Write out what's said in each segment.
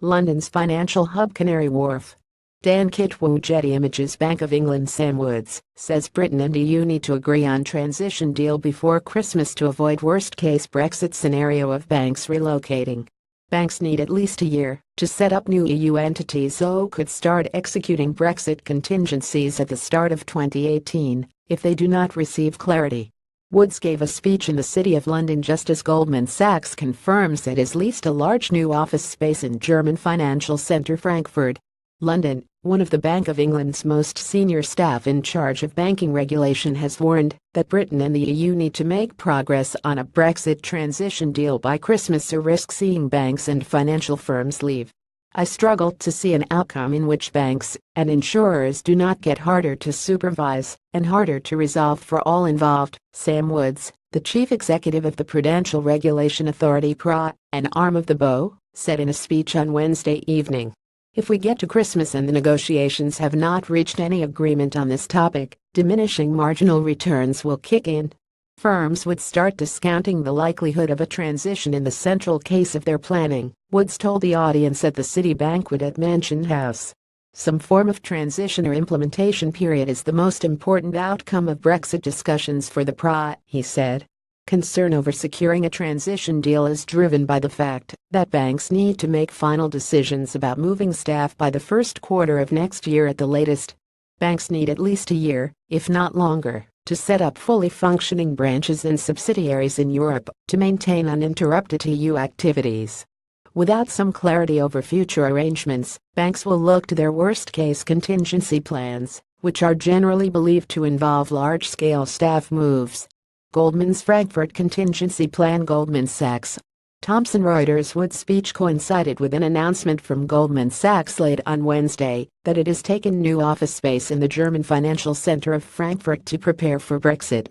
London's financial hub Canary Wharf. KitwoodGetty images Bank of England Sam Woods says Britain and EU need to agree on transition deal before Christmas to avoid worst-case Brexit scenario of banks relocating. Banks need at least a year to set up new EU entities so could start executing Brexit contingencies at the start of 2018 if they do not receive clarity. Woods gave a speech in the City of London just as Goldman Sachs confirms it has leased a large new office space in German financial centre Frankfurt, London. One of the Bank of England's most senior staff in charge of banking regulation has warned that Britain and the EU need to make progress on a Brexit transition deal by Christmas or risk seeing banks and financial firms leave. I struggle to see an outcome in which banks and insurers do not get harder to supervise and harder to resolve for all involved, Sam Woods, the chief executive of the Prudential Regulation Authority PRA, an arm of the BO, said in a speech on Wednesday evening. If we get to Christmas and the negotiations have not reached any agreement on this topic, diminishing marginal returns will kick in. Firms would start discounting the likelihood of a transition in the central case of their planning, Woods told the audience at the City banquet at Mansion House. Some form of transition or implementation period is the most important outcome of Brexit discussions for the PRA, he said. Concern over securing a transition deal is driven by the fact that banks need to make final decisions about moving staff by the first quarter of next year at the latest. Banks need at least a year, if not longer, to set up fully functioning branches and subsidiaries in Europe to maintain uninterrupted EU activities. Without some clarity over future arrangements, banks will look to their worst-case contingency plans, which are generally believed to involve large-scale staff moves. Goldman's Frankfurt contingency plan. Goldman Sachs. Thomson Reuters. Woods' speech coincided with an announcement from Goldman Sachs late on Wednesday that it has taken new office space in the German financial center of Frankfurt to prepare for Brexit.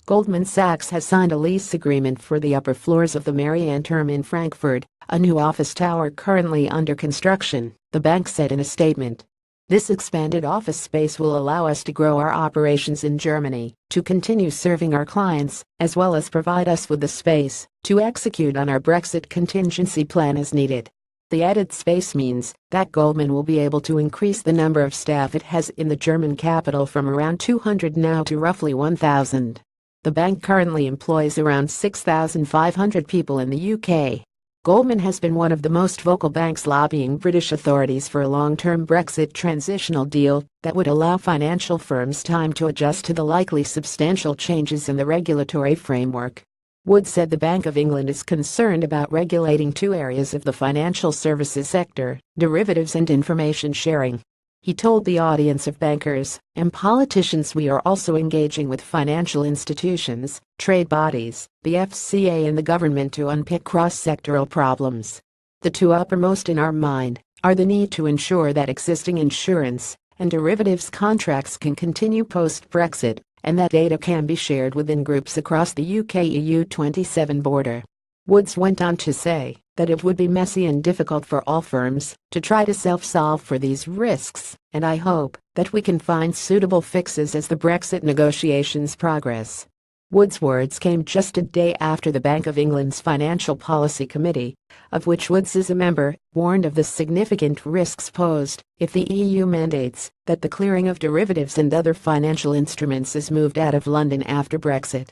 Goldman Sachs has signed a lease agreement for the upper floors of the Marianne Term in Frankfurt, a new office tower currently under construction, the bank said in a statement. This expanded office space will allow us to grow our operations in Germany, to continue serving our clients, as well as provide us with the space to execute on our Brexit contingency plan as needed. The added space means that Goldman will be able to increase the number of staff it has in the German capital from around 200 now to roughly 1,000. The bank currently employs around 6,500 people in the UK. Goldman has been one of the most vocal banks lobbying British authorities for a long-term Brexit transitional deal that would allow financial firms time to adjust to the likely substantial changes in the regulatory framework. Woods said the Bank of England is concerned about regulating two areas of the financial services sector, derivatives and information sharing. He told the audience of bankers and politicians we are also engaging with financial institutions, trade bodies, the FCA and the government to unpick cross-sectoral problems. The two uppermost in our mind are the need to ensure that existing insurance and derivatives contracts can continue post-Brexit and that data can be shared within groups across the UK-EU 27 border. Woods went on to say that it would be messy and difficult for all firms to try to self-solve for these risks, and I hope that we can find suitable fixes as the Brexit negotiations progress. Woods' words came just a day after the Bank of England's Financial Policy Committee, of which Woods is a member, warned of the significant risks posed if the EU mandates that the clearing of derivatives and other financial instruments is moved out of London after Brexit.